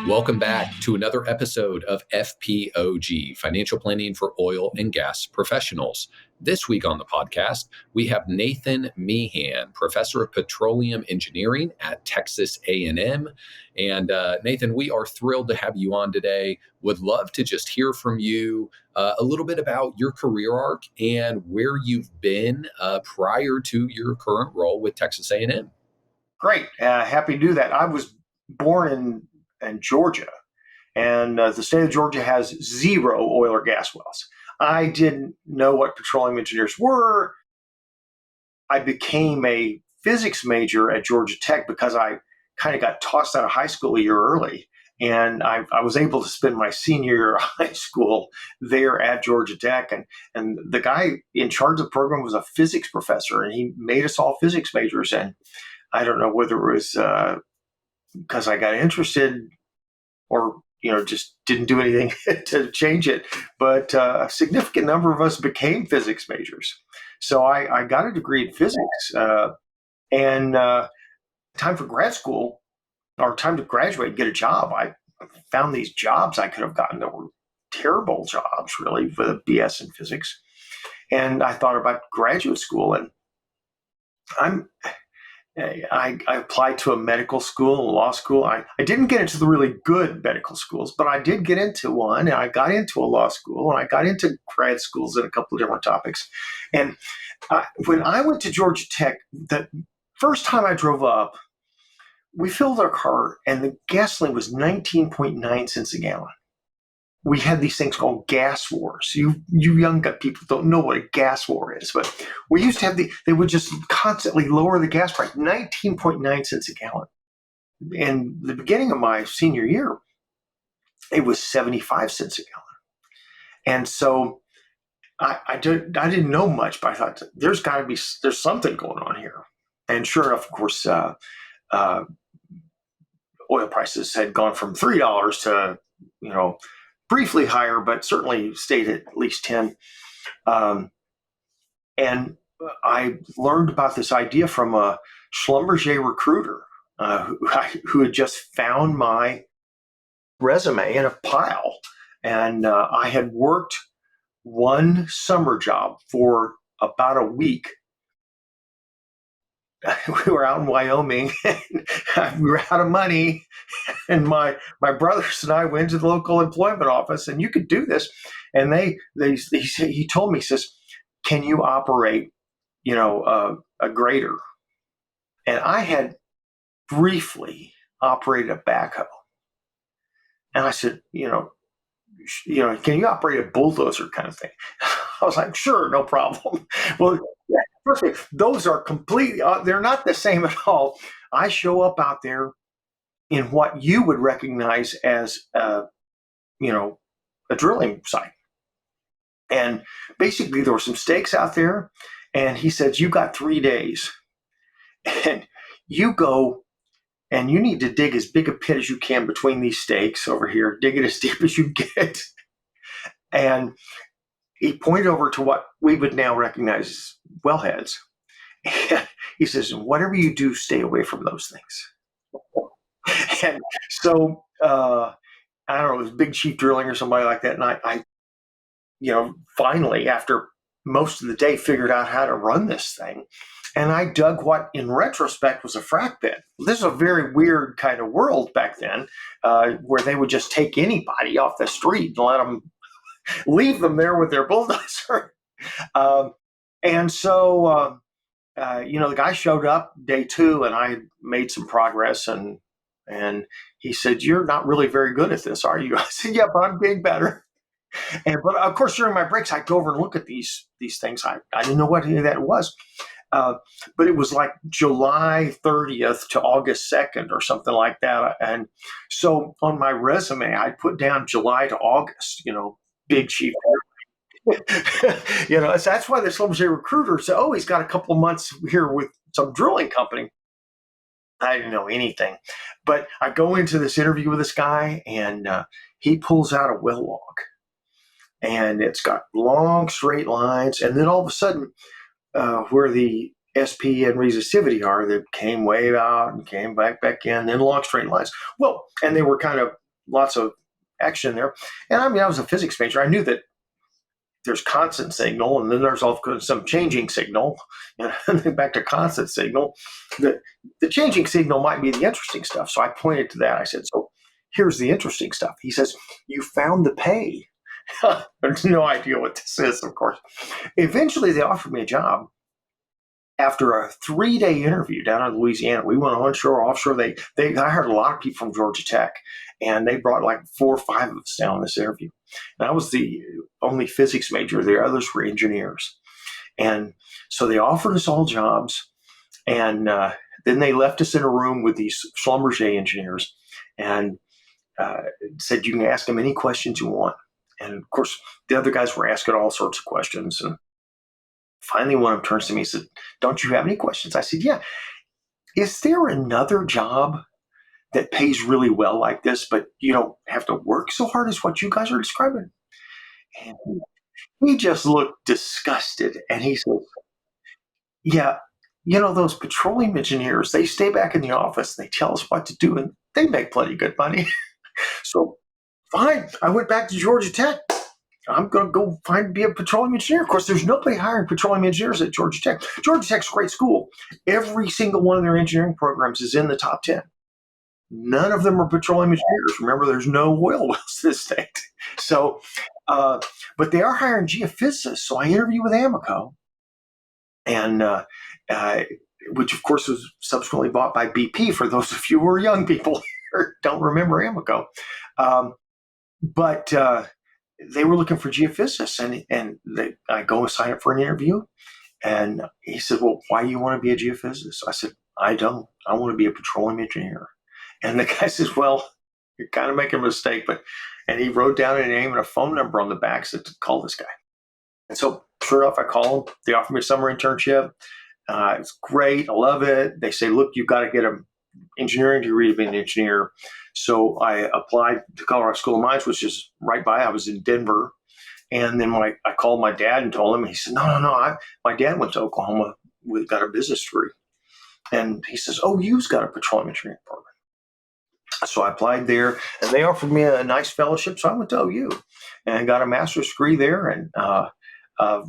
Welcome back to another episode of FPOG, Financial Planning for Oil and Gas Professionals. This week on the podcast, we have Nathan Meehan, Professor of Petroleum Engineering at Texas A&M. And Nathan, we are thrilled to have you on today. Would love to just hear from you a little bit about your career arc and where you've been prior to your current role with Texas A&M. Great. Happy to do that. I was born in Georgia, and the state of Georgia has 0 oil or gas wells. I didn't know what petroleum engineers were. I became a physics major at Georgia Tech because I kind of got tossed out of high school a year early. And I was able to spend my senior year of high school there at Georgia Tech. And the guy in charge of the program was a physics professor, and he made us all physics majors. And I don't know whether it was because I got interested or just didn't do anything to change it, but a significant number of us became physics majors. So I got a degree in physics, and time for grad school or time to graduate and get a job. I found these jobs I could have gotten that were terrible jobs, really, with a BS in physics. And I thought about graduate school, and I applied to a medical school, a law school. I didn't get into the really good medical schools, but I did get into one, and I got into a law school, and I got into grad schools in a couple of different topics. And when I went to Georgia Tech, the first time I drove up, we filled our car, and the gasoline was 19.9 cents a gallon. We had these things called gas wars. You young people don't know what a gas war is, but we used to have they would just constantly lower the gas price, 19.9 cents a gallon. In the beginning of my senior year, it was 75 cents a gallon. And so I didn't know much, but I thought there's something going on here. And sure enough, of course, oil prices had gone from $3 to, briefly higher, but certainly stayed at least 10. And I learned about this idea from a Schlumberger recruiter who had just found my resume in a pile. And I had worked one summer job for about a week. We were out in Wyoming, and we were out of money, and my brothers and I went to the local employment office, and you could do this. And he told me, he says, "Can you operate, a grader?" And I had briefly operated a backhoe, and I said, "Can you operate a bulldozer kind of thing?" I was like, "Sure, no problem." Well, first thing, those are completely, they're not the same at all. I show up out there in what you would recognize as, a drilling site. And basically there were some stakes out there, and he said, "You got 3 days, and you go and you need to dig as big a pit as you can between these stakes over here, dig it as deep as you get." And he pointed over to what we would now recognize as wellheads. And he says, "Whatever you do, stay away from those things." And so, I don't know, it was Big Chief Drilling or somebody like that. And I finally, after most of the day, figured out how to run this thing. And I dug what, in retrospect, was a frack pit. This is a very weird kind of world back then, where they would just take anybody off the street and let them leave them there with their bulldozer. And so, the guy showed up day 2, and I made some progress, and he said, "You're not really very good at this, are you?" I said, "Yeah, but I'm getting better." But of course, during my breaks, I'd go over and look at these things. I didn't know what any of that was. But it was like July 30th to August 2nd or something like that. And so on my resume, I put down July to August, Big Chief. So that's why the Schlumberger recruiter said, "Oh, he's got a couple of months here with some drilling company." I didn't know anything, but I go into this interview with this guy, and he pulls out a well log, and it's got long straight lines. And then all of a sudden, where the SP and resistivity are, they came way out and came back in, then long straight lines. Well, and they were kind of lots of action there. And I mean, I was a physics major. I knew that there's constant signal, and then there's also some changing signal, and then back to constant signal. The changing signal might be the interesting stuff. So I pointed to that. I said, so here's the interesting stuff. He says, you found the pay. I have no idea what this is, of course. Eventually, they offered me a job after a 3-day interview down in Louisiana. We went onshore, offshore. I hired a lot of people from Georgia Tech, and they brought like 4 or 5 of us down this interview. And I was the only physics major. The others were engineers. And so they offered us all jobs, and then they left us in a room with these Schlumberger engineers and said, you can ask them any questions you want. And of course, the other guys were asking all sorts of questions. And finally, one of them turns to me and said, don't you have any questions? I said, yeah. Is there another job that pays really well like this, but you don't have to work so hard as what you guys are describing? And he just looked disgusted. And he said, yeah, those petroleum engineers, they stay back in the office, they tell us what to do, and they make plenty good money. So fine, I went back to Georgia Tech. I'm going to go be a petroleum engineer. Of course, there's nobody hiring petroleum engineers at Georgia Tech. Georgia Tech's a great school. Every single one of their engineering programs is in the top 10. None of them are petroleum engineers. Remember, there's no oil wells in this state. So, but they are hiring geophysicists. So I interviewed with Amoco, and which, of course, was subsequently bought by BP, for those of you who are young people here don't remember Amoco. But they were looking for geophysicists, and I go and sign up for an interview. And he said, well, why do you want to be a geophysicist? I said, I don't. I want to be a petroleum engineer. And the guy says, well, you're kind of making a mistake. And he wrote down a name and a phone number on the back, said to call this guy. And so sure enough, I call them. They offer me a summer internship. It's great. I love it. They say, look, you've got to get an engineering degree to be an engineer. So I applied to Colorado School of Mines, which is right by. I was in Denver. And then I called my dad and told him, and he said, no. My dad went to Oklahoma, got a business degree. And he says, oh, you've got a petroleum engineering program. So I applied there, and they offered me a nice fellowship. So I went to OU and got a master's degree there. And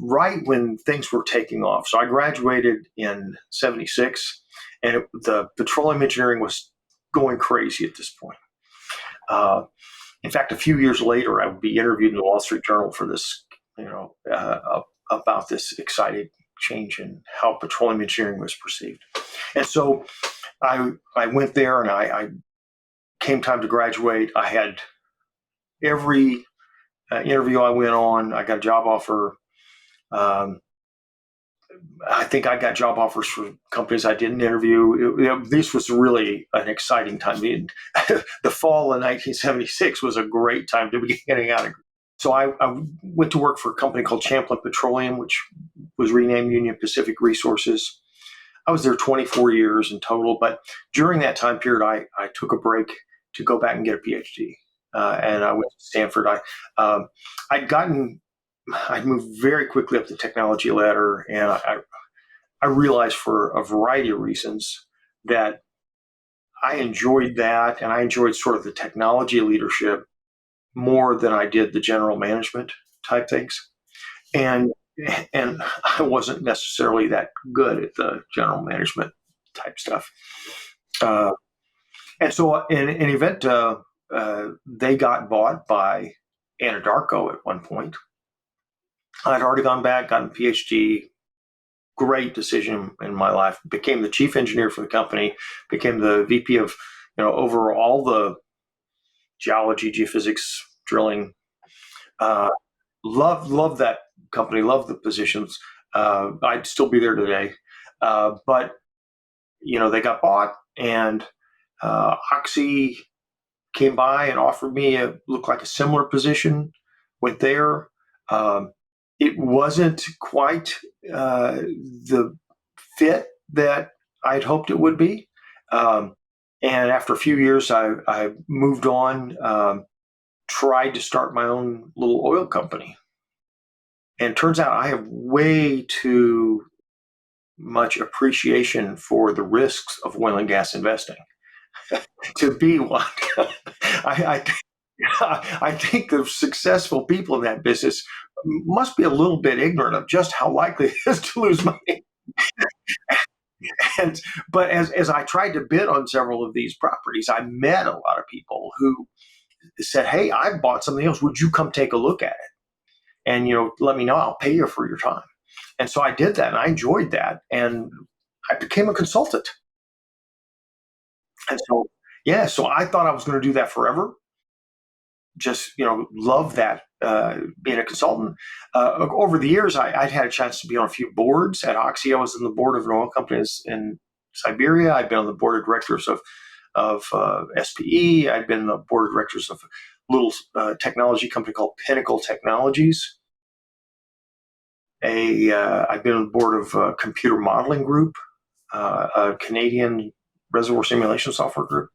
right when things were taking off. So I graduated in 1976, and the petroleum engineering was going crazy at this point. In fact, a few years later, I would be interviewed in the Wall Street Journal for this, about this exciting change in how petroleum engineering was perceived. And so I went there, and I came time to graduate. I had every interview I went on, I got a job offer. I think I got job offers for companies I didn't interview. This was really an exciting time. The fall of 1976 was a great time to be getting out of. So I went to work for a company called Champlain Petroleum, which was renamed Union Pacific Resources. I was there 24 years in total, but during that time period, I took a break to go back and get a PhD. And I went to Stanford. I'd moved very quickly up the technology ladder, and I realized for a variety of reasons that I enjoyed that, and I enjoyed sort of the technology leadership more than I did the general management type things. And I wasn't necessarily that good at the general management type stuff. And so in an event, they got bought by Anadarko at one point. I'd already gone back, gotten a PhD, great decision in my life. Became the chief engineer for the company, became the VP of, over all the geology, geophysics, drilling. Love that company, love the positions. I'd still be there today. But, they got bought, and Oxy came by and offered me looked like a similar position. Went there. It wasn't quite the fit that I'd hoped it would be. And after a few years, I moved on, tried to start my own little oil company. And it turns out I have way too much appreciation for the risks of oil and gas investing. to be one. I, I think the successful people in that business must be a little bit ignorant of just how likely it is to lose money. And but as I tried to bid on several of these properties, I met a lot of people who said, "Hey, I bought something else. Would you come take a look at it? And let me know. I'll pay you for your time." And so I did that, and I enjoyed that, and I became a consultant. And so yeah, so I thought I was going to do that forever. Just love that, being a consultant. Over the years, I'd had a chance to be on a few boards. At Oxy, I was in the board of an oil company in Siberia. I've been on the board of directors of SPE. I've been on the board of directors of a little technology company called Pinnacle Technologies. I've been on the board of a computer modeling group, a Canadian reservoir simulation software group.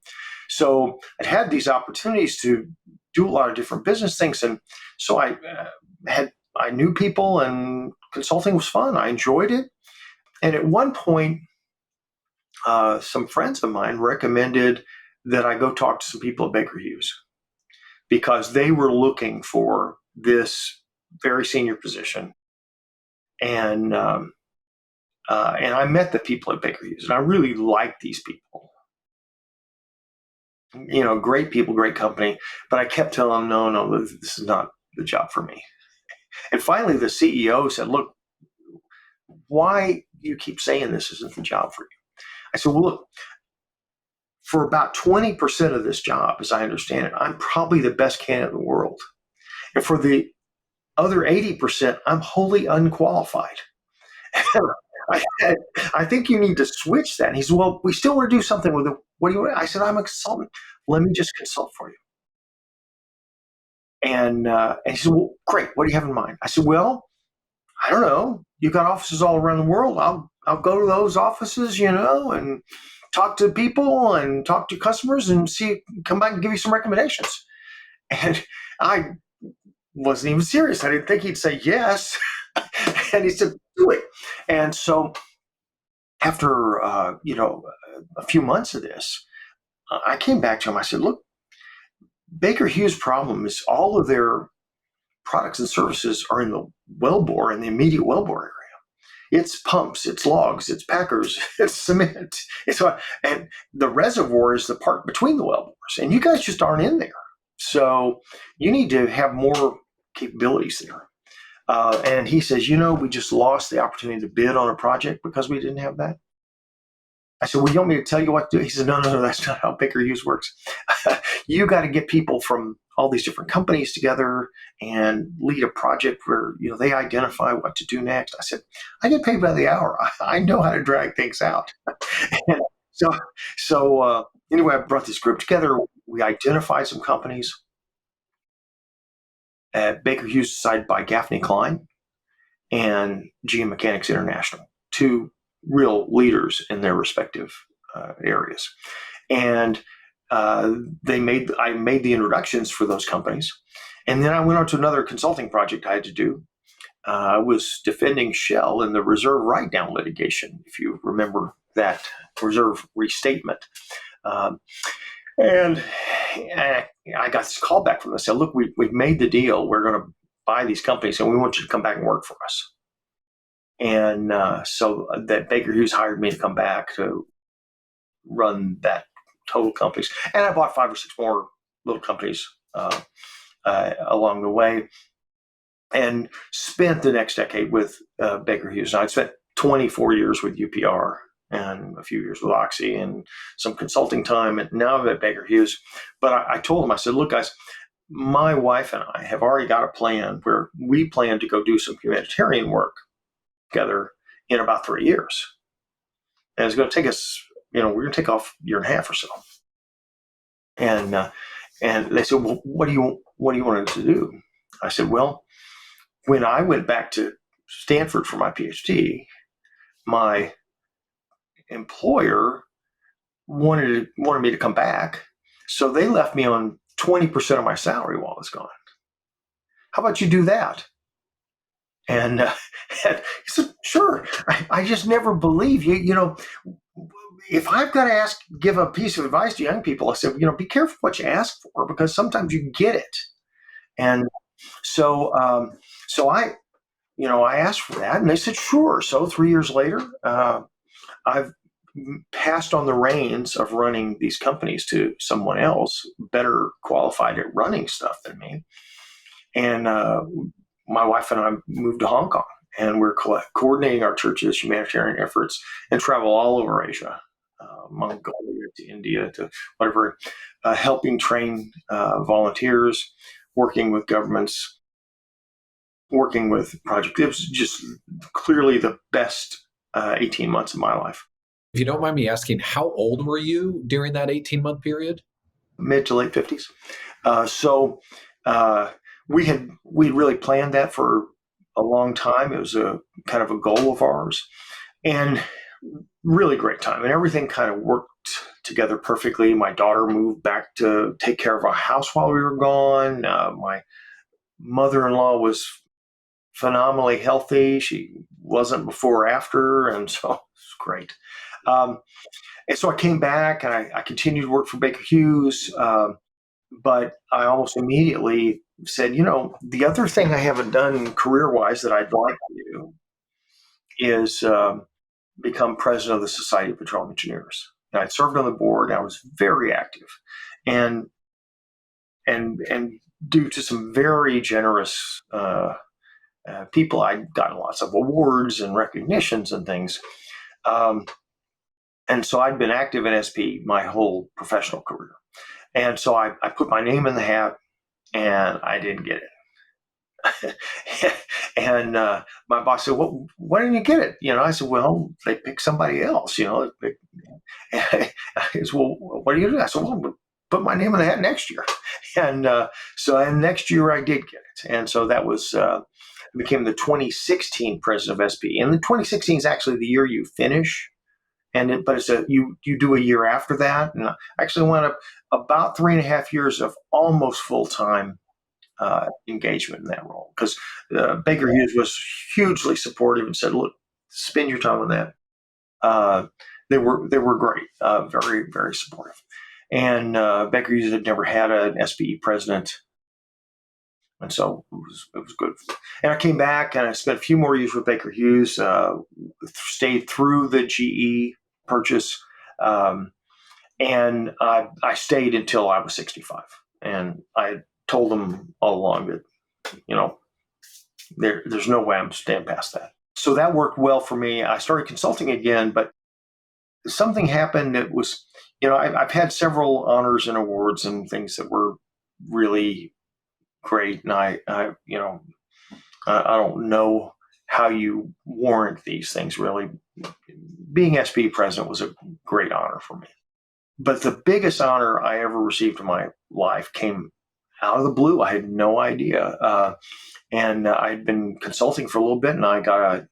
So I'd had these opportunities to do a lot of different business things, and so I knew people, and consulting was fun. I enjoyed it, and at one point, some friends of mine recommended that I go talk to some people at Baker Hughes because they were looking for this very senior position, and and I met the people at Baker Hughes, and I really liked these people. Great people, great company. But I kept telling them, no, no, this is not the job for me. And finally, the CEO said, look, why do you keep saying this isn't the job for you? I said, well, look, for about 20% of this job, as I understand it, I'm probably the best candidate in the world. And for the other 80%, I'm wholly unqualified. I said, I think you need to switch that. And he said, well, we still want to do something with it. What do you want? I said, I'm a consultant. Let me just consult for you. And he said, well, great. What do you have in mind? I said, well, I don't know. You've got offices all around the world. I'll go to those offices, and talk to people and talk to customers and come back and give you some recommendations. And I wasn't even serious. I didn't think he'd say yes. And he said, do it. And so after, a few months of this, I came back to him. I said, look, Baker Hughes' problem is all of their products and services are in the wellbore, in the immediate wellbore area. It's pumps, it's logs, it's packers, it's cement. And the reservoir is the part between the wellbores. And you guys just aren't in there. So you need to have more capabilities there. And he says, we just lost the opportunity to bid on a project because we didn't have that. I said, well, you want me to tell you what to do? He said, no, that's not how Baker Hughes works. You got to get people from all these different companies together and lead a project where, they identify what to do next. I said, I get paid by the hour. I know how to drag things out. And anyway, I brought this group together. We identified some companies. Baker Hughes decided by Gaffney Klein and GM Mechanics International, two real leaders in their respective areas. And I made the introductions for those companies. And then I went on to another consulting project I had to do. I was defending Shell in the reserve write-down litigation, if you remember that reserve restatement. And I got this call back from them. They said, look, we've made the deal. We're going to buy these companies, and we want you to come back and work for us. And so that Baker Hughes hired me to come back to run that total companies. And I bought 5 or 6 more little companies along the way, and spent the next decade with Baker Hughes. And I'd spent 24 years with UPR and a few years with Oxy and some consulting time. And now I'm at Baker Hughes. But I told him, I said, look, guys, my wife and I have already got a plan where we plan to go do some humanitarian work together in about 3 years. And it's going to take us, we're going to take off a year and a half or so. And they said, well, what do you want us to do? I said, well, when I went back to Stanford for my PhD, my employer wanted me to come back. So they left me on 20% of my salary while I was gone. How about you do that? And he said, sure. I just never believe you. if I've got to give a piece of advice to young people, I said, be careful what you ask for, because sometimes you get it. And so, I asked for that, and they said, sure. So 3 years later, I've passed on the reins of running these companies to someone else better qualified at running stuff than me. And my wife and I moved to Hong Kong, and we're coordinating our church's humanitarian efforts and travel all over Asia, Mongolia to India to whatever, helping train volunteers, working with governments, working with projects. It was just clearly the best 18 months of my life. If you don't mind me asking, how old were you during that 18-month period? Mid to late 50s. So we'd really planned that for a long time. It was a kind of a goal of ours, and really great time. And everything kind of worked together perfectly. My daughter moved back to take care of our house while we were gone. My mother-in-law was phenomenally healthy. She wasn't before or after, and so it was great. And so I came back, and I continued to work for Baker Hughes, but I almost immediately said, the other thing I haven't done career-wise that I'd like to do is become president of the Society of Petroleum Engineers. And I served on the board. I was very active, and due to some very generous people, I'd gotten lots of awards and recognitions and things. And so I'd been active in SP my whole professional career. And so I put my name in the hat, and I didn't get it. And my boss said, "Well, why didn't you get it?" I said, "Well, they picked somebody else." And I said, "Well, what do you do?" I said, "Well, put my name in the hat next year." And and next year I did get it. And so that was I became the 2016 president of SP. And the 2016 is actually the year you finish. But it's you do a year after that, and I actually went up about 3.5 years of almost full-time engagement in that role, because Baker Hughes was hugely supportive and said, "Look, spend your time on that." They were great, very, very supportive, and Baker Hughes had never had an SPE president, and so it was good. And I came back, and I spent a few more years with Baker Hughes, stayed through the GE purchase, and I stayed until I was 65. And I told them all along that, there's no way I'm staying past that. So that worked well for me. I started consulting again, but something happened that was, I've had several honors and awards and things that were really great. And I don't know how you warrant these things, really. Being SP president was a great honor for me. But the biggest honor I ever received in my life came out of the blue. I had no idea. And I'd been consulting for a little bit, and I got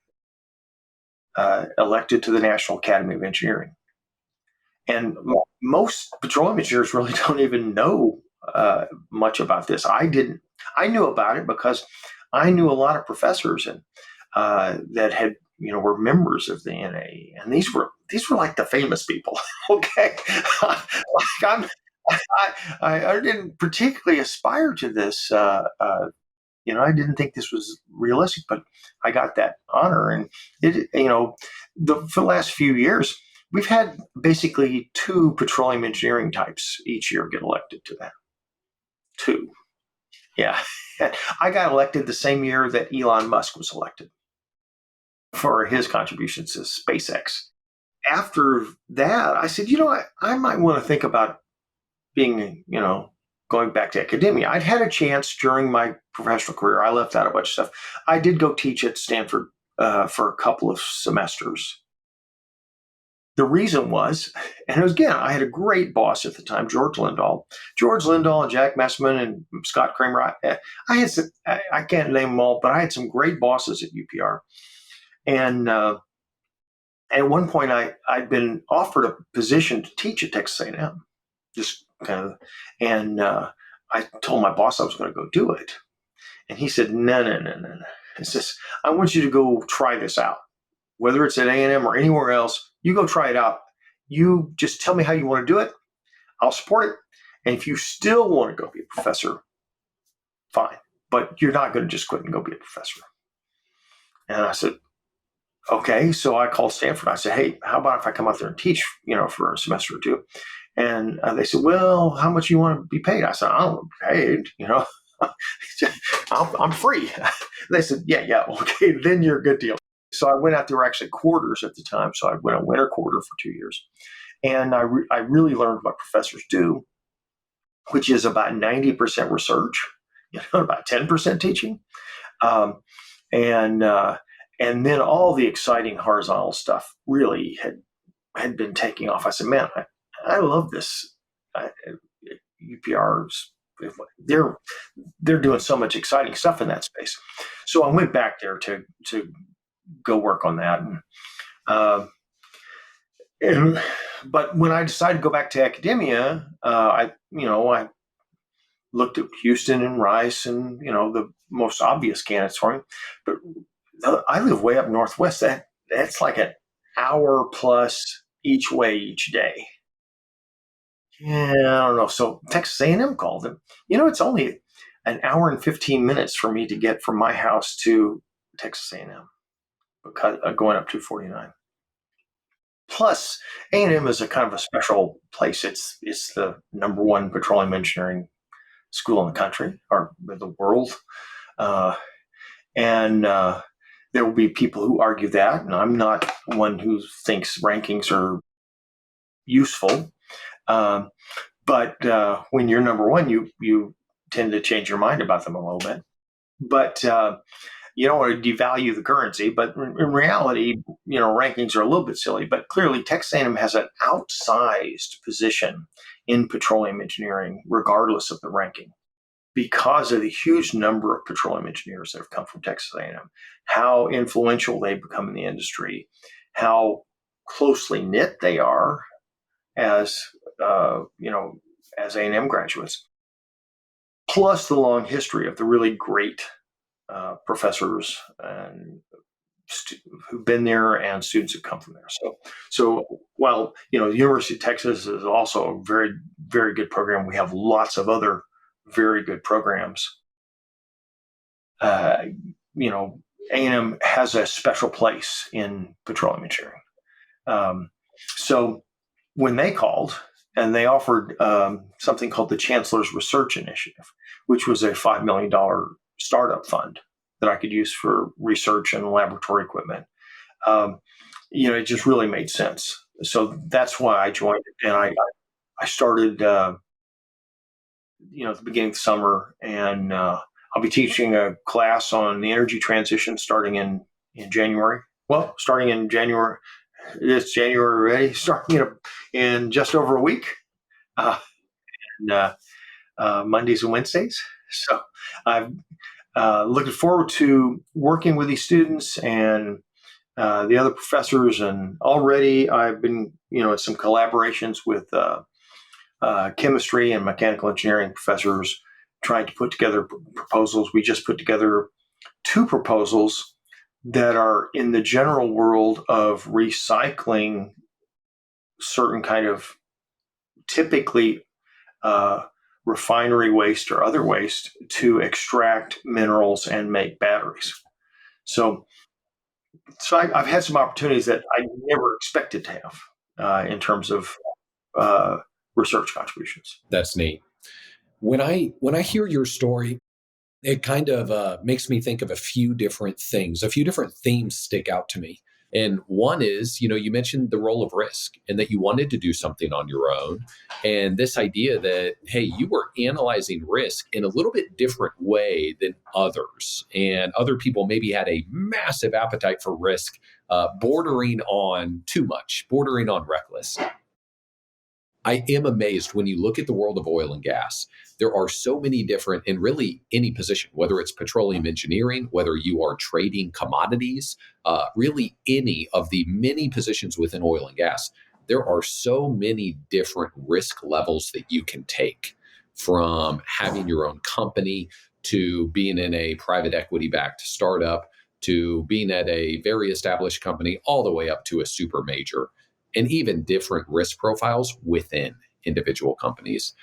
elected to the National Academy of Engineering. And most petroleum engineers really don't even know much about this. I didn't. I knew about it because I knew a lot of professors and that had were members of the NA, and these were like the famous people. Okay, I didn't particularly aspire to this. I didn't think this was realistic, but I got that honor, and for the last few years, we've had basically 2 petroleum engineering types each year get elected to that. 2, yeah. I got elected the same year that Elon Musk was elected for his contributions to SpaceX. After that, I said, I might want to think about being, going back to academia. I'd had a chance during my professional career. I left out a bunch of stuff. I did go teach at Stanford for a couple of semesters. The reason was, and again, I had a great boss at the time, George Lindahl and Jack Messman and Scott Kramer. I can't name them all, but I had some great bosses at UPR. And at one point, I'd been offered a position to teach at Texas A&M, just kind of, and I told my boss I was going to go do it, and he said, "No. It's just, I want you to go try this out, whether it's at A&M or anywhere else. You go try it out. You just tell me how you want to do it. I'll support it. And if you still want to go be a professor, fine. But you're not going to just quit and go be a professor. And I said, okay. So I called Stanford. I said, hey, how about if I come out there and teach, for a semester or two? And they said, well, how much you want to be paid? I said, I don't want to be paid, I'm free. They said, yeah, okay, then you're a good deal. So I went out there actually quarters at the time. So I went a winter quarter for 2 years. And I really learned what professors do, which is about 90% research, about 10% teaching. Um, and then all the exciting horizontal stuff really had been taking off. I said, man, I love this. UPRs, they're doing so much exciting stuff in that space. So I went back there to go work on that. But when I decided to go back to academia, I looked at Houston and Rice and the most obvious candidates for me. But I live way up northwest. That's like an hour plus each way each day. Yeah, I don't know. So Texas A&M called him. It's only an hour and 15 minutes for me to get from my house to Texas A&M, because going up 249. Plus, A&M is a kind of a special place. It's the number one petroleum engineering school in the country or the world, and there will be people who argue that, and I'm not one who thinks rankings are useful. But when you're number one, you tend to change your mind about them a little bit. But you don't want to devalue the currency. But in reality, rankings are a little bit silly. But clearly, Texas A&M has an outsized position in petroleum engineering, regardless of the ranking, because of the huge number of petroleum engineers that have come from Texas A&M, how influential they've become in the industry, how closely knit they are as as A&M graduates, plus the long history of the really great professors and who've been there and students who come from there. So while the University of Texas is also a very, very good program, we have lots of other very good programs. A&M has a special place in petroleum engineering. So when they called and they offered something called the Chancellor's Research Initiative, which was a $5 million startup fund that I could use for research and laboratory equipment, it just really made sense. So that's why I joined it. And I started, at the beginning of the summer, and I'll be teaching a class on the energy transition starting in January. Well, starting in January. It's January already, starting in just over a week, and Mondays and Wednesdays. So I'm looking forward to working with these students and the other professors. And already I've been, in some collaborations with chemistry and mechanical engineering professors, trying to put together proposals. We just put together 2 proposals that are in the general world of recycling certain kind of typically refinery waste or other waste to extract minerals and make batteries. So I've had some opportunities that I never expected to have in terms of research contributions. That's neat. When I hear your story, it kind of makes me think of a few different things. A few different themes stick out to me. And one is, you mentioned the role of risk and that you wanted to do something on your own. And this idea that, hey, you were analyzing risk in a little bit different way than others. And other people maybe had a massive appetite for risk, bordering on too much, bordering on reckless. I am amazed when you look at the world of oil and gas. There are so many different, in really any position, whether it's petroleum engineering, whether you are trading commodities, really any of the many positions within oil and gas. There are so many different risk levels that you can take, from having your own company to being in a private equity backed startup to being at a very established company, all the way up to a super major. and even different risk profiles within individual companies.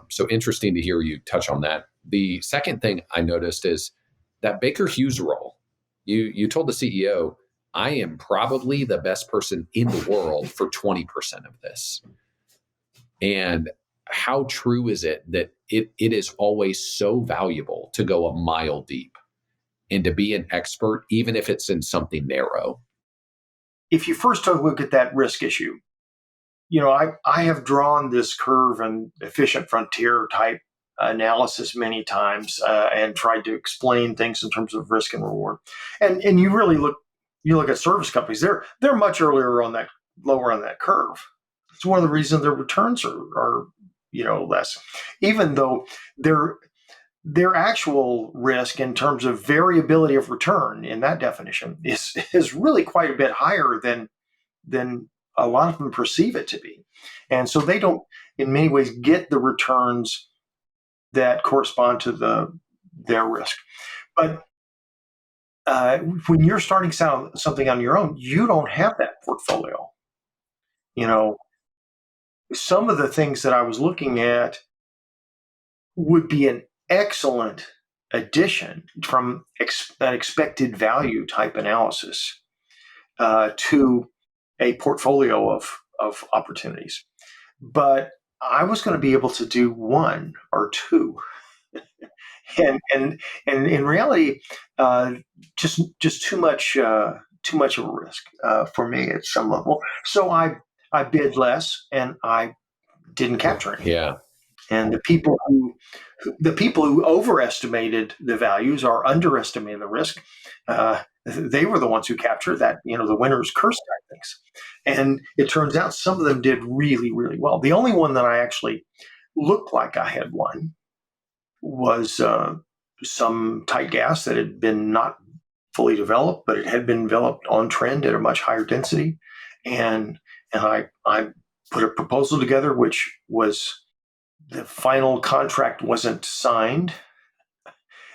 So interesting to hear you touch on that. The second thing I noticed is that Baker Hughes role. You told the CEO, I am probably the best person in the world for 20% of this. And how true is it that it is always so valuable to go a mile deep and to be an expert, even if it's in something narrow? If you first take a look at that risk issue, I have drawn this curve and efficient frontier type analysis many times and tried to explain things in terms of risk and reward. And you look at service companies, they're much earlier on that lower on that curve. It's one of the reasons their returns are less, even though their actual risk in terms of variability of return in that definition is really quite a bit higher than a lot of them perceive it to be. And so they don't, in many ways, get the returns that correspond to their risk. But when you're starting something on your own, you don't have that portfolio. You know, some of the things that I was looking at would be an excellent addition from an expected value type analysis to a portfolio of opportunities. But I was going to be able to do one or two. And in reality, just too much of a risk for me at some level. So I bid less and I didn't capture any. Yeah. And the people who overestimated the values or underestimated the risk, they were the ones who captured that, the winner's curse type things. And it turns out some of them did really, really well. The only one that I actually looked like I had won was some tight gas that had been not fully developed, but it had been developed on trend at a much higher density. And I put a proposal together, which was the final contract wasn't signed,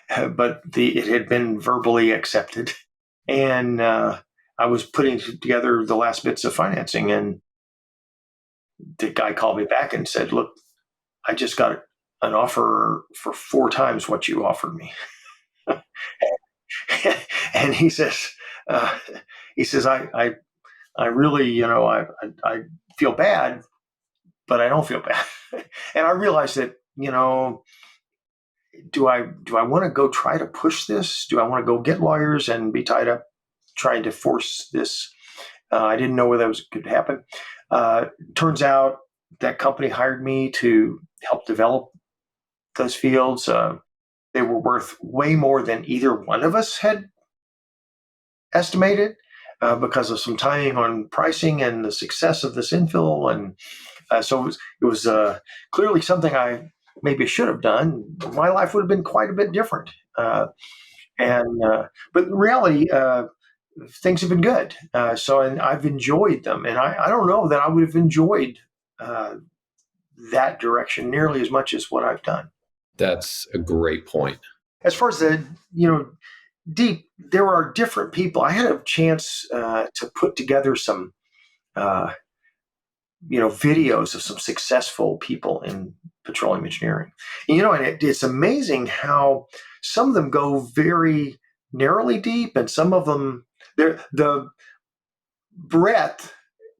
but it had been verbally accepted. And I was putting together the last bits of financing, and the guy called me back and said, "Look, I just got an offer for 4 times what you offered me." And he says, uh, I really, I feel bad, but I don't feel bad. And I realized that, do I want to go try to push this? Do I want to go get lawyers and be tied up trying to force this? I didn't know whether that could happen. Turns out that company hired me to help develop those fields. They were worth way more than either one of us had estimated because of some timing on pricing and the success of this infill. And so it was clearly something I maybe should have done. My life would have been quite a bit different. But in reality, things have been good. And I've enjoyed them. And I don't know that I would have enjoyed that direction nearly as much as what I've done. That's a great point. As far as deep, there are different people. I had a chance to put together some, videos of some successful people in petroleum engineering. And it's amazing how some of them go very narrowly deep, and some of them, the breadth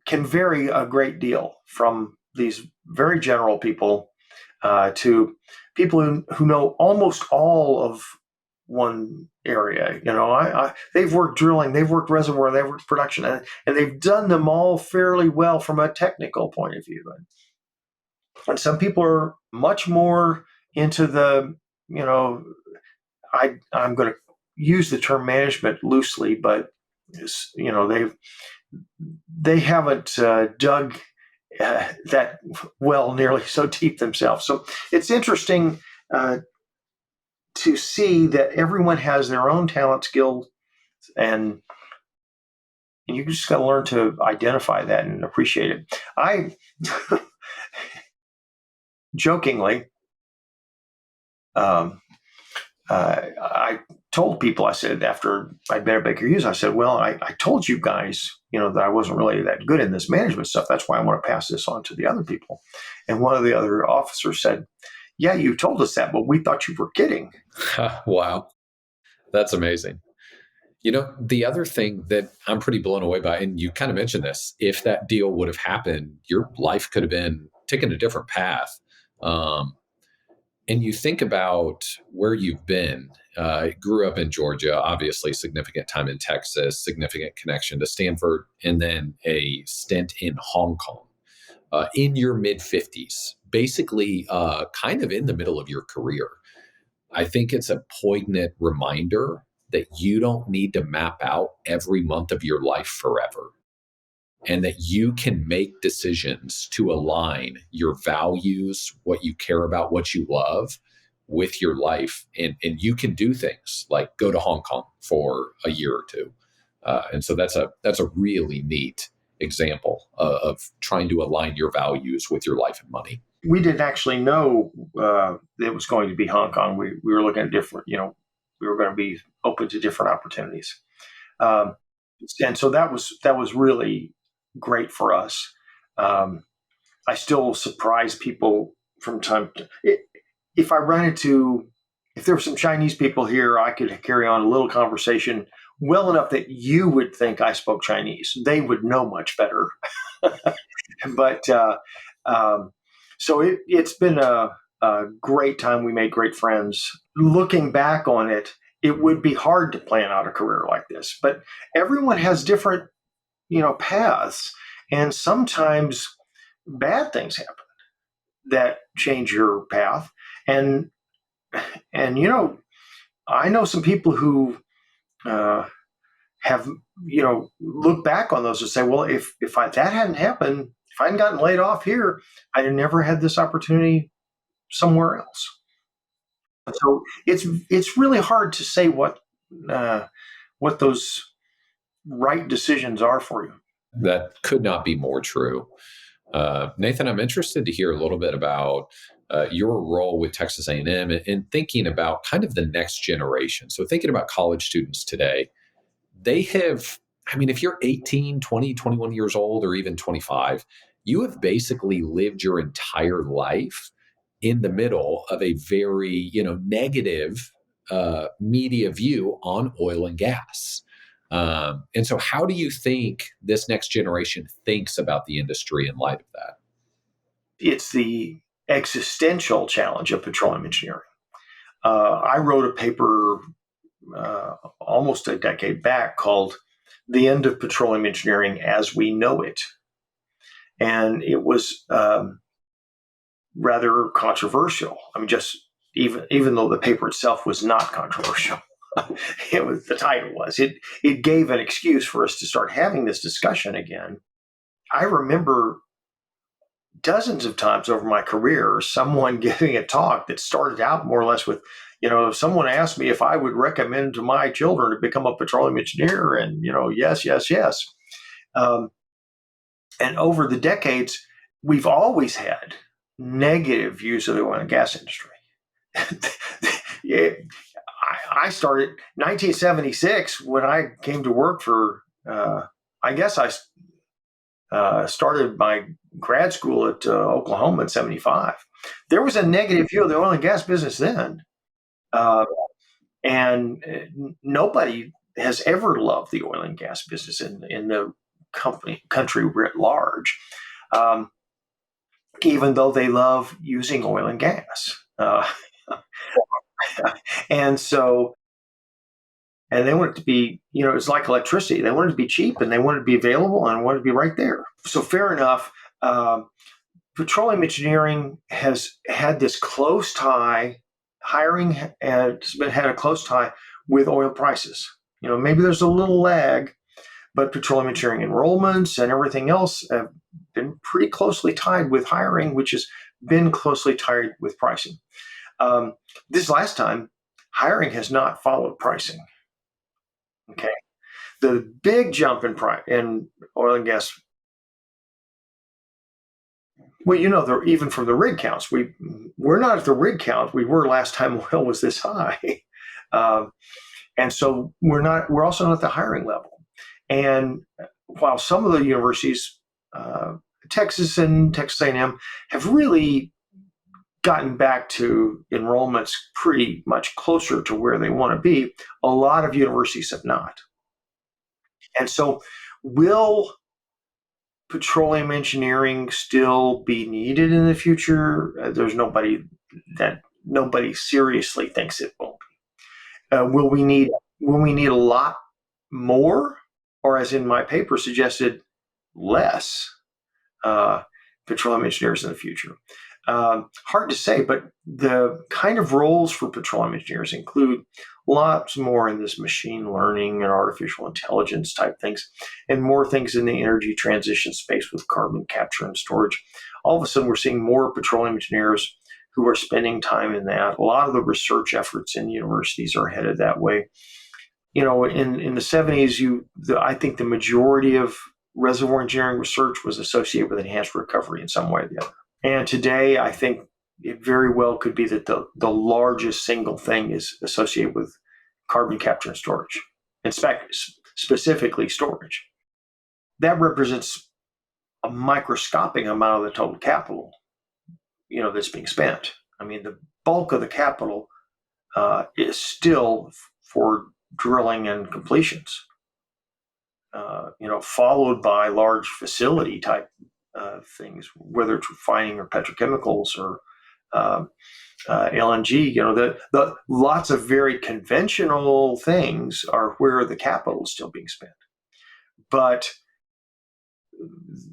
can vary a great deal from these very general people to people who know almost all of one area. They've worked drilling, they've worked reservoir, they've worked production, and they've done them all fairly well from a technical point of view. And some people are much more into I'm going to use the term management loosely, but they haven't dug that well nearly so deep themselves. So it's interesting to see that everyone has their own talent, skill, and you just got to learn to identify that and appreciate it. I jokingly, I told people, I said, after I'd been at Baker Hughes, I said, well, I told you guys, that I wasn't really that good in this management stuff. That's why I want to pass this on to the other people. And one of the other officers said, yeah, you told us that, but we thought you were kidding. Wow. That's amazing. The other thing that I'm pretty blown away by, and you kind of mentioned this, if that deal would have happened, your life could have been taken a different path. Um, and you think about where you've been. Grew up in Georgia, obviously significant time in Texas, significant connection to Stanford, and then a stint in Hong Kong in your mid 50s, basically kind of in the middle of your career. I think it's a poignant reminder that you don't need to map out every month of your life forever, and that you can make decisions to align your values, what you care about, what you love with your life. And you can do things like go to Hong Kong for a year or two. And so that's a really neat example of trying to align your values with your life and money. We didn't actually know it was going to be Hong Kong. We were looking at different, we were going to be open to different opportunities. Um, and so that was really great for us. I still surprise people from time to if I run into if there were some Chinese people here, I could carry on a little conversation well enough that you would think I spoke Chinese. They would know much better. But um, so it's been a great time. We made great friends. Looking back on it, it would be hard to plan out a career like this. But everyone has different, paths, and sometimes bad things happen that change your path. And I know some people who uh, have look back on those and say, well, that hadn't happened, if I hadn't gotten laid off here, I'd have never had this opportunity somewhere else. So it's really hard to say what those right decisions are for you. That could not be more true. Nathan, I'm interested to hear a little bit about your role with Texas A&M and thinking about kind of the next generation. So thinking about college students today, they have, I mean, if you're 18, 20, 21 years old, or even 25, you have basically lived your entire life in the middle of a very, negative media view on oil and gas. And so, how do you think this next generation thinks about the industry in light of that? It's the existential challenge of petroleum engineering. I wrote a paper almost a decade back called "The End of Petroleum Engineering as We Know It," and it was rather controversial. I mean, just even though the paper itself was not controversial, the title was. It gave an excuse for us to start having this discussion again. I remember dozens of times over my career, someone giving a talk that started out more or less with, someone asked me if I would recommend to my children to become a petroleum engineer, and yes, yes, yes. And over the decades, we've always had negative views of the oil and gas industry. Yeah, I started 1976 when I came to work for. I guess I started my grad school at Oklahoma in '75. There was a negative view of the oil and gas business then, and nobody has ever loved the oil and gas business in the country writ large. Even though they love using oil and gas. And so, and they want it to be, it's like electricity. They want it to be cheap, and they want it to be available, and want it to be right there. So fair enough. Petroleum engineering has had this close tie, hiring has had a close tie with oil prices. Maybe there's a little lag, but petroleum engineering enrollments and everything else have been pretty closely tied with hiring, which has been closely tied with pricing. This last time, hiring has not followed pricing. Okay, the big jump in oil and gas. Well, even from the rig counts, we're not at the rig count we were last time oil was this high. And so we're also not at the hiring level. And while some of the universities, Texas and Texas A&M, have really gotten back to enrollments pretty much closer to where they want to be, a lot of universities have not. And so, will petroleum engineering still be needed in the future? There's nobody seriously thinks it will. Will we need a lot more, or as in my paper suggested, less uh, petroleum engineers in the future? Hard to say, but the kind of roles for petroleum engineers include lots more in this machine learning and artificial intelligence type things, and more things in the energy transition space with carbon capture and storage. All of a sudden, we're seeing more petroleum engineers who are spending time in that. A lot of the research efforts in universities are headed that way. In the 70s, I think the majority of reservoir engineering research was associated with enhanced recovery in some way or the other. And today, I think it very well could be that the largest single thing is associated with carbon capture and storage, in fact, specifically storage. That represents a microscopic amount of the total capital, that's being spent. I mean, the bulk of the capital is still for drilling and completions, followed by large facility type things, whether it's refining or petrochemicals or LNG. The lots of very conventional things are where the capital is still being spent, but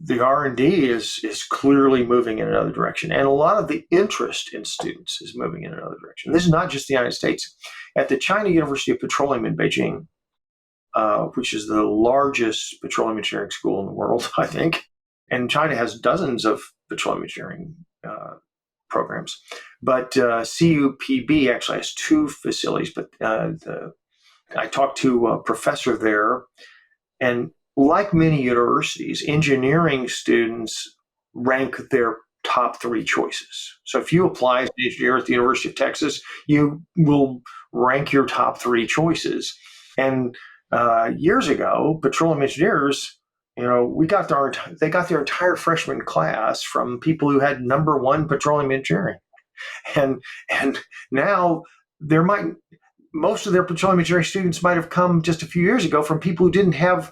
the R&D is clearly moving in another direction, and a lot of the interest in students is moving in another direction. This is not just the United States. At the China University of Petroleum in Beijing, which is the largest petroleum engineering school in the world, I think, and China has dozens of petroleum engineering programs. But CUPB actually has two facilities. But I talked to a professor there, and like many universities, engineering students rank their top three choices. So if you apply as an engineer at the University of Texas, you will rank your top three choices. And years ago, petroleum engineers, they got their entire freshman class from people who had number one petroleum engineering, and now most of their petroleum engineering students might have come just a few years ago from people who didn't have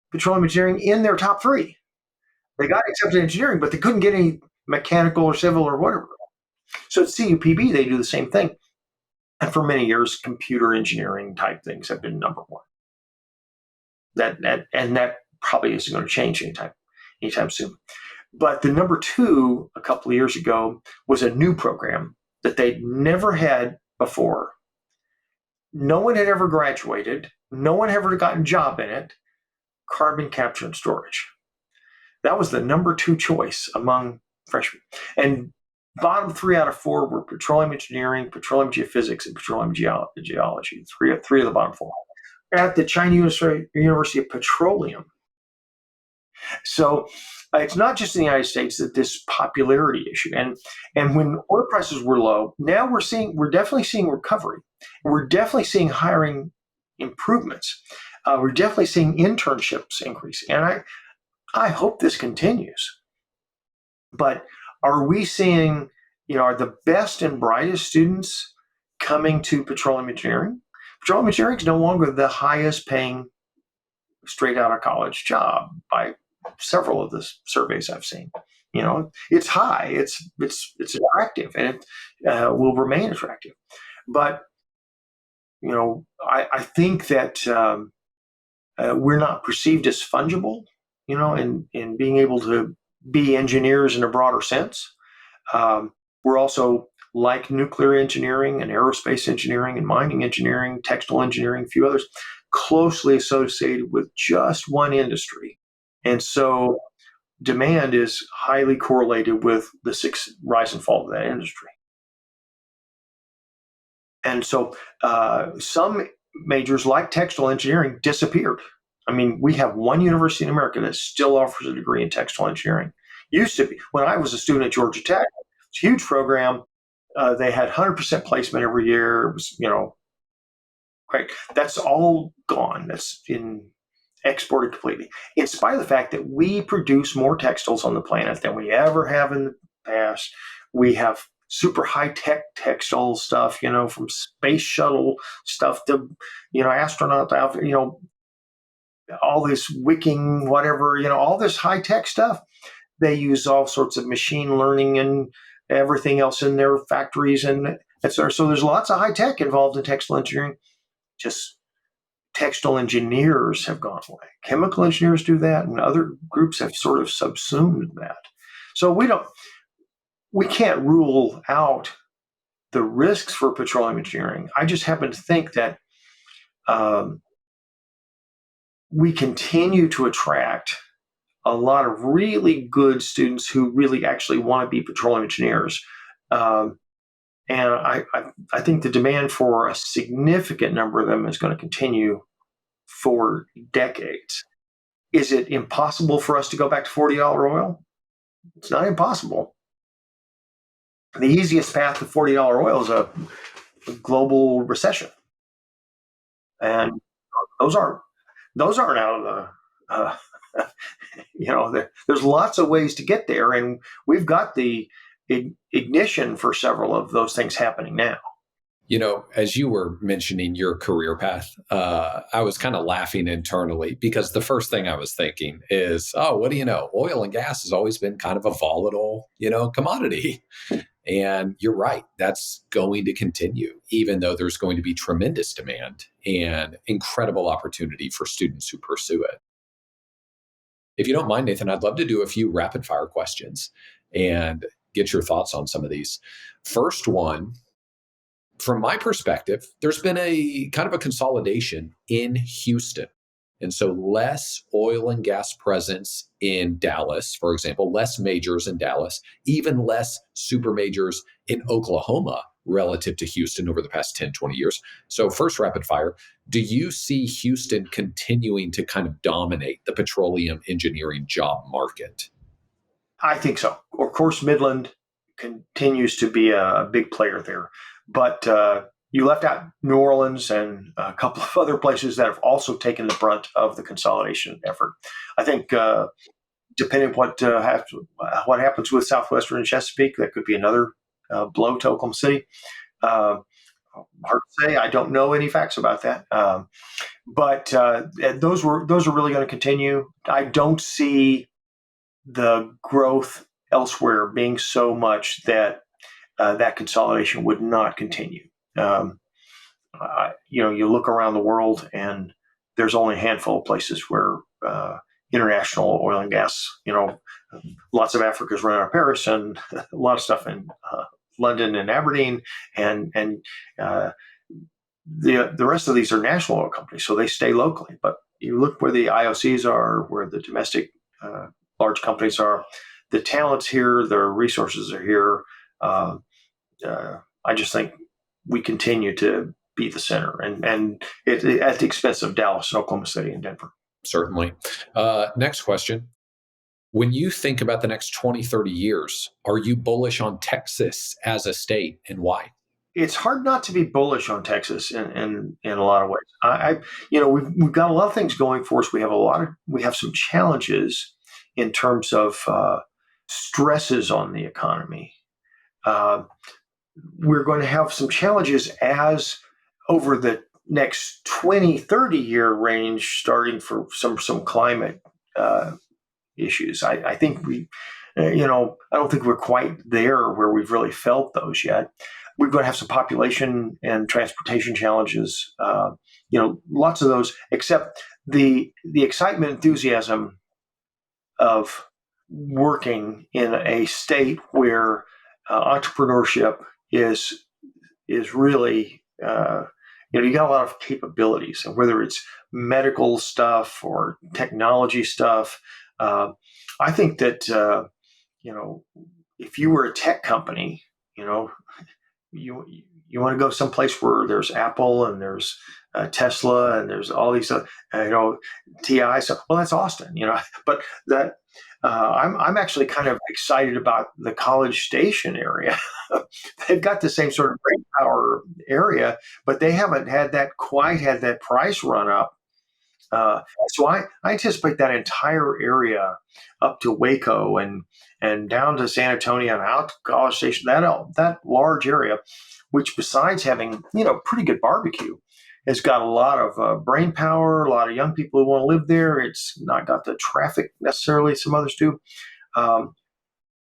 petroleum engineering in their top three. They got accepted in engineering, but they couldn't get any mechanical or civil or whatever. So at CUPB, they do the same thing. And for many years, computer engineering type things have been number one. That probably isn't going to change anytime soon. But the number two a couple of years ago was a new program that they'd never had before. No one had ever graduated. No one had ever gotten a job in it. Carbon capture and storage. That was the number two choice among freshmen. And bottom 3 out of 4 were petroleum engineering, petroleum geophysics, and petroleum geology. Three of the bottom 4. At the China University of Petroleum. So it's not just in the United States that this popularity issue. And when oil prices were low, now we're definitely seeing recovery. We're definitely seeing hiring improvements. We're definitely seeing internships increase. And I hope this continues. But are we seeing, are the best and brightest students coming to petroleum engineering? Petroleum engineering is no longer the highest paying straight out of college job by several of the surveys I've seen. It's high, it's attractive, and it will remain attractive. But I think that we're not perceived as fungible, in being able to be engineers in a broader sense. We're also, like nuclear engineering and aerospace engineering and mining engineering, textile engineering, a few others, closely associated with just one industry. And so demand is highly correlated with the rise and fall of that industry. And so some majors like textile engineering disappeared. I mean, we have one university in America that still offers a degree in textile engineering. Used to be, when I was a student at Georgia Tech, it's a huge program. They had 100% placement every year. It was, Right. That's all gone. That's in exported completely. In spite of the fact that we produce more textiles on the planet than we ever have in the past, we have super high tech textile stuff, from space shuttle stuff to, astronaut, all this wicking, whatever, all this high tech stuff. They use all sorts of machine learning and everything else in their factories and etc. So there's lots of high tech involved in textile engineering. Just textile engineers have gone away. Chemical engineers do that, and other groups have sort of subsumed that. So we can't rule out the risks for petroleum engineering. I just happen to think that we continue to attract a lot of really good students who really actually want to be petroleum engineers. And I think the demand for a significant number of them is going to continue for decades. Is it impossible for us to go back to $40 oil? It's not impossible. The easiest path to $40 oil is a global recession, and those aren't out of there's lots of ways to get there, and we've got the ignition for several of those things happening now. As you were mentioning your career path, I was kind of laughing internally because the first thing I was thinking is, oh, what do you know? Oil and gas has always been kind of a volatile, commodity. And you're right. That's going to continue, even though there's going to be tremendous demand and incredible opportunity for students who pursue it. If you don't mind, Nathan, I'd love to do a few rapid fire questions and get your thoughts on some of these. First one, from my perspective, there's been a kind of a consolidation in Houston. And so less oil and gas presence in Dallas, for example, less majors in Dallas, even less super majors in Oklahoma relative to Houston over the past 10, 20 years. So first rapid fire, do you see Houston continuing to kind of dominate the petroleum engineering job market? I think so. Of course, Midland continues to be a big player there. But you left out New Orleans and a couple of other places that have also taken the brunt of the consolidation effort. I think depending on what happens with Southwestern and Chesapeake, that could be another blow to Oklahoma City. Hard to say. I don't know any facts about that. But those are really going to continue. I don't see the growth elsewhere being so much that that consolidation would not continue. You look around the world, and there's only a handful of places where international oil and gas. Lots of Africa's run out of Paris, and a lot of stuff in London and Aberdeen, and the rest of these are national oil companies, so they stay locally. But you look where the IOCs are, where the domestic large companies are. The talent's here, the resources are here. I just think we continue to be the center, and at the expense of Dallas, Oklahoma City, and Denver. Certainly. Next question. When you think about the next 20, 30 years, are you bullish on Texas as a state, and why? It's hard not to be bullish on Texas in a lot of ways. We've got a lot of things going for us. We have some challenges in terms of stresses on the economy. We're going to have some challenges as over the next 20, 30-year range, starting for some climate issues. I think I don't think we're quite there where we've really felt those yet. We're going to have some population and transportation challenges, lots of those, except the excitement, enthusiasm of working in a state where entrepreneurship is really, you got a lot of capabilities, and whether it's medical stuff or technology stuff. I think that, if you were a tech company, you want to go someplace where there's Apple and there's Tesla and there's all these, TI. So, well, that's Austin, but I'm actually kind of excited about the College Station area. They've got the same sort of brain power area, but they haven't had that price run up. So I anticipate that entire area up to Waco and down to San Antonio and out to College Station, that large area, which besides having pretty good barbecue, has got a lot of brain power, a lot of young people who want to live there. It's not got the traffic necessarily some others do. Um,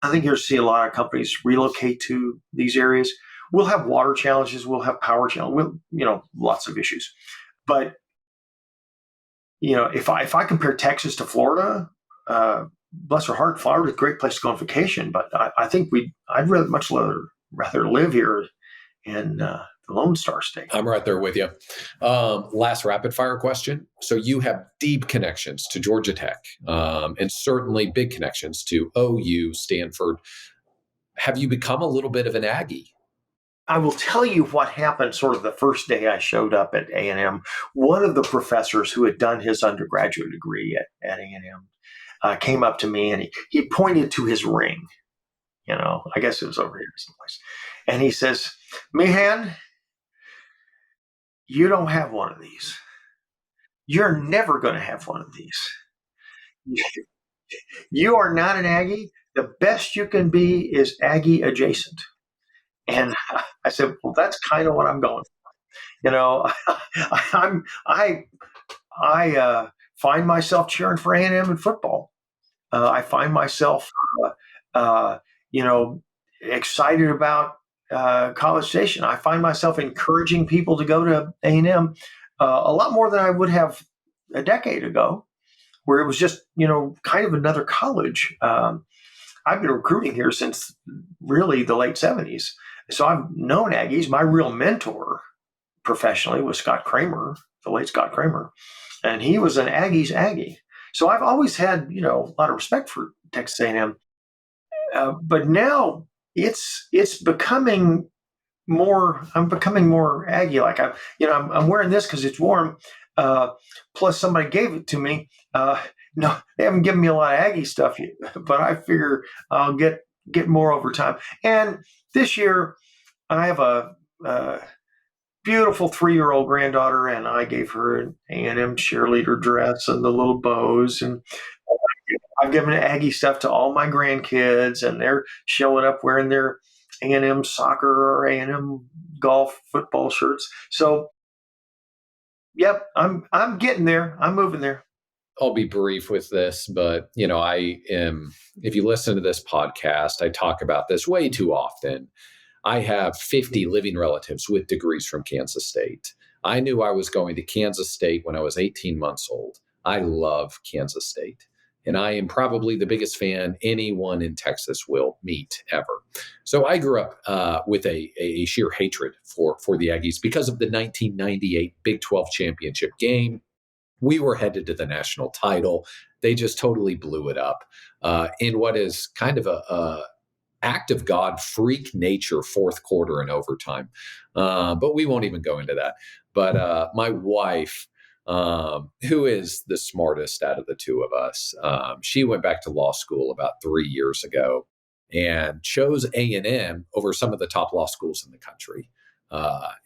I think you'll see a lot of companies relocate to these areas. We'll have water challenges, we'll have power challenges, lots of issues. But if I compare Texas to Florida, bless her heart, Florida's a great place to go on vacation. But I think I'd rather live here in the Lone Star State. I'm right there with you. Last rapid fire question. So you have deep connections to Georgia Tech, and certainly big connections to OU, Stanford. Have you become a little bit of an Aggie? I will tell you what happened sort of the first day I showed up at A&M. One of the professors who had done his undergraduate degree at A&M came up to me and he pointed to his ring. I guess it was over here someplace. And he says, "Meehan, you don't have one of these. You're never going to have one of these. You are not an Aggie. The best you can be is Aggie adjacent." And I said, "Well, that's kind of what I'm going for." I find myself cheering for A&M in football. I find myself, uh, you know, excited about College Station. I find myself encouraging people to go to A&M a lot more than I would have a decade ago, where it was just kind of another college. I've been recruiting here since really the late '70s, so I've known Aggies. My real mentor professionally was Scott Kramer, the late Scott Kramer, and he was an Aggie's Aggie. So I've always had a lot of respect for Texas A&M, but now it's becoming more. I'm becoming more Aggie like. I'm wearing this because it's warm. Plus somebody gave it to me. No, they haven't given me a lot of Aggie stuff yet, but I figure I'll get more over time. And this year, I have a beautiful 3-year-old granddaughter, and I gave her an A&M cheerleader dress and the little bows. And I've given Aggie stuff to all my grandkids, and they're showing up wearing their A&M soccer or A&M golf football shirts. So, yep, I'm getting there. I'm moving there. I'll be brief with this, but if you listen to this podcast, I talk about this way too often. I have 50 living relatives with degrees from Kansas State. I knew I was going to Kansas State when I was 18 months old. I love Kansas State. And I am probably the biggest fan anyone in Texas will meet ever. So I grew up with a sheer hatred for the Aggies because of the 1998 Big 12 championship game. We were headed to the national title. They just totally blew it up in what is kind of a act of God, freak nature, fourth quarter and overtime. But we won't even go into that. But my wife, who is the smartest out of the two of us, she went back to law school about 3 years ago and chose A&M over some of the top law schools in the country.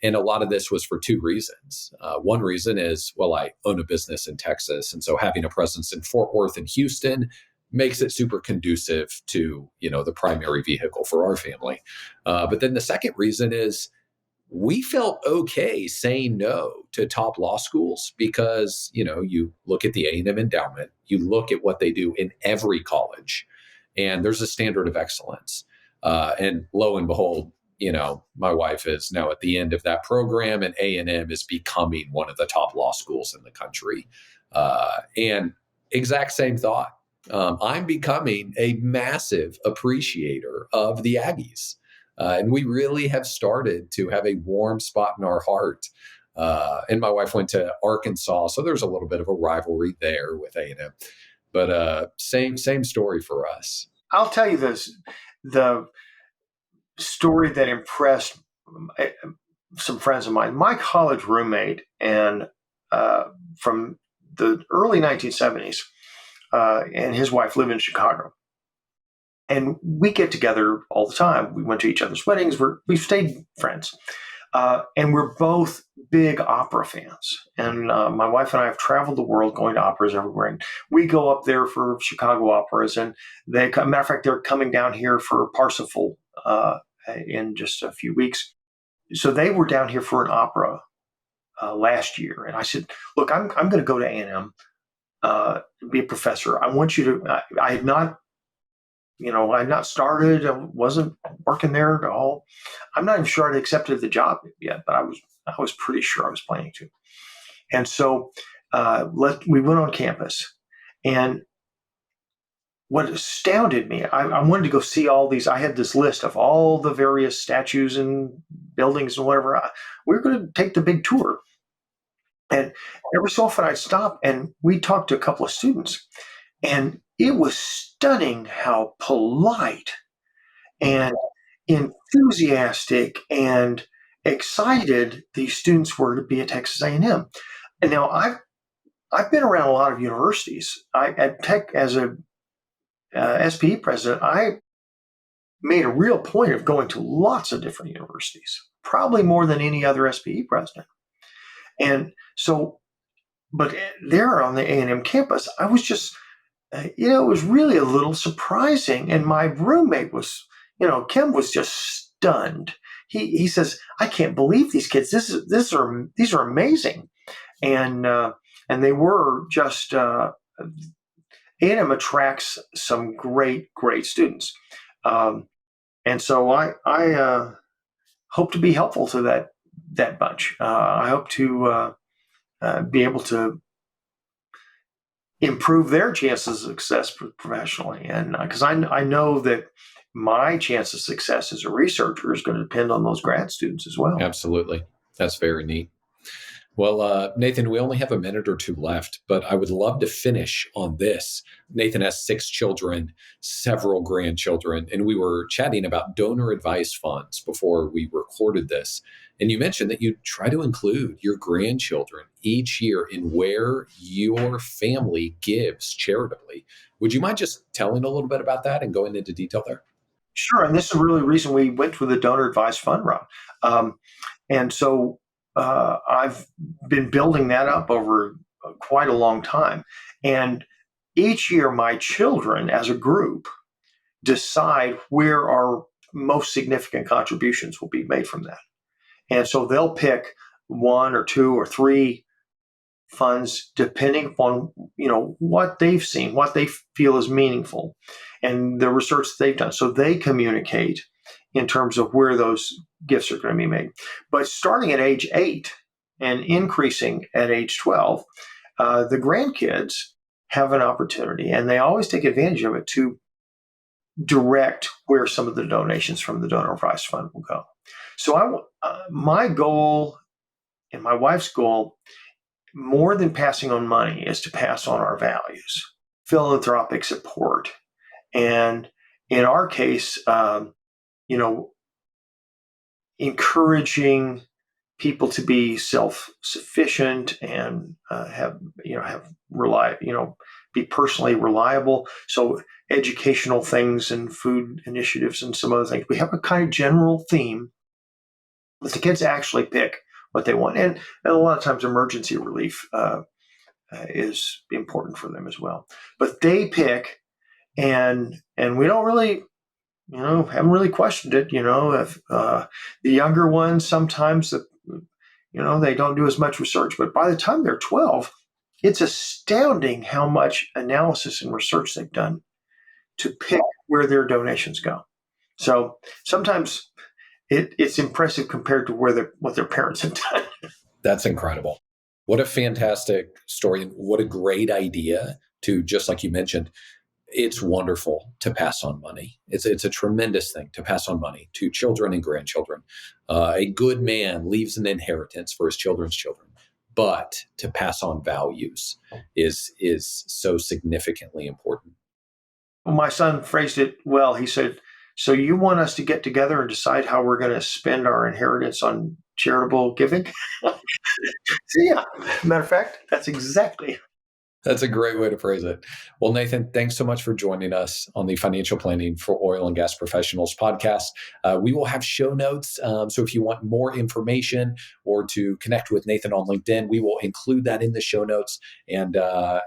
And a lot of this was for two reasons. One reason is, well, I own a business in Texas. And so having a presence in Fort Worth and Houston makes it super conducive to, the primary vehicle for our family. But then the second reason is we felt okay saying no to top law schools because, you look at the A&M endowment, you look at what they do in every college, and there's a standard of excellence. And lo and behold, my wife is now at the end of that program, and A&M is becoming one of the top law schools in the country. And exact same thought. I'm becoming a massive appreciator of the Aggies. And we really have started to have a warm spot in our heart. And my wife went to Arkansas, so there's a little bit of a rivalry there with A&M. But same story for us. I'll tell you this. The story that impressed some friends of mine, my college roommate, and from the early 1970s, and his wife live in Chicago. And we get together all the time. We went to each other's weddings. We've stayed friends. And we're both big opera fans. And my wife and I have traveled the world going to operas everywhere. And we go up there for Chicago operas. And matter of fact, they're coming down here for Parsifal in just a few weeks. So they were down here for an opera last year. And I said, look, I'm going to go to A&M, be a professor. I want you to, I had not, I had not started. I wasn't working there at all. I'm not even sure I'd accepted the job yet, but I was pretty sure I was planning to. And so we went on campus. And what astounded me, I wanted to go see all these. I had this list of all the various statues and buildings and whatever. We were going to take the big tour. And every so often I'd stop and we talked to a couple of students. And it was stunning how polite and enthusiastic and excited these students were to be at Texas A&M. And now I've been around a lot of universities. At Tech, as a SPE president, I made a real point of going to lots of different universities, probably more than any other SPE president. And so, but there on the A&M campus, I was just, it was really a little surprising. And my roommate was, Kim was just stunned. He says, I can't believe these kids. These are amazing. And they were just, A&M attracts some great students. And so I hope to be helpful to that bunch. I hope to be able to improve their chances of success professionally. And because I know that my chance of success as a researcher is going to depend on those grad students as well. Absolutely. That's very neat. Well, Nathan, we only have a minute or two left, but I would love to finish on this. Nathan has 6 children, several grandchildren, and we were chatting about donor advice funds before we recorded this. And you mentioned that you try to include your grandchildren each year in where your family gives charitably. Would you mind just telling a little bit about that and going into detail there? Sure. And this is really the reason we went with the donor advised fund route. And so I've been building that up over quite a long time. And each year, my children as a group decide where our most significant contributions will be made from that. And so they'll pick 1 or 2 or 3 funds depending upon what they've seen, what they feel is meaningful, and the research that they've done. So they communicate in terms of where those gifts are going to be made. But starting at age 8 and increasing at age 12, the grandkids have an opportunity, and they always take advantage of it to direct where some of the donations from the donor advised fund will go. So my goal and my wife's goal, more than passing on money, is to pass on our values, philanthropic support, and in our case, encouraging people to be self-sufficient and be personally reliable. So educational things and food initiatives and some other things. We have a kind of general theme, but the kids actually pick what they want. And a lot of times emergency relief is important for them as well. But they pick, and we don't really, haven't really questioned it. If the younger ones, sometimes they don't do as much research, but by the time they're 12, it's astounding how much analysis and research they've done to pick where their donations go. So sometimes it's impressive compared to what their parents have done. That's incredible. What a fantastic story, and what a great idea to, just like you mentioned, it's wonderful to pass on money. It's a tremendous thing to pass on money to children and grandchildren. A good man leaves an inheritance for his children's children, but to pass on values is so significantly important. Well, my son phrased it well. He said, so you want us to get together and decide how we're going to spend our inheritance on charitable giving? So yeah, matter of fact, that's exactly. That's a great way to phrase it. Well, Nathan, thanks so much for joining us on the Financial Planning for Oil and Gas Professionals podcast. We will have show notes. So if you want more information or to connect with Nathan on LinkedIn, we will include that in the show notes. And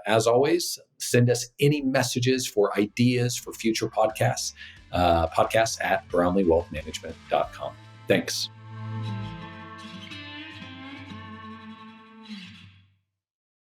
as always, send us any messages for ideas for future podcasts at brownleewealthmanagement.com. Thanks.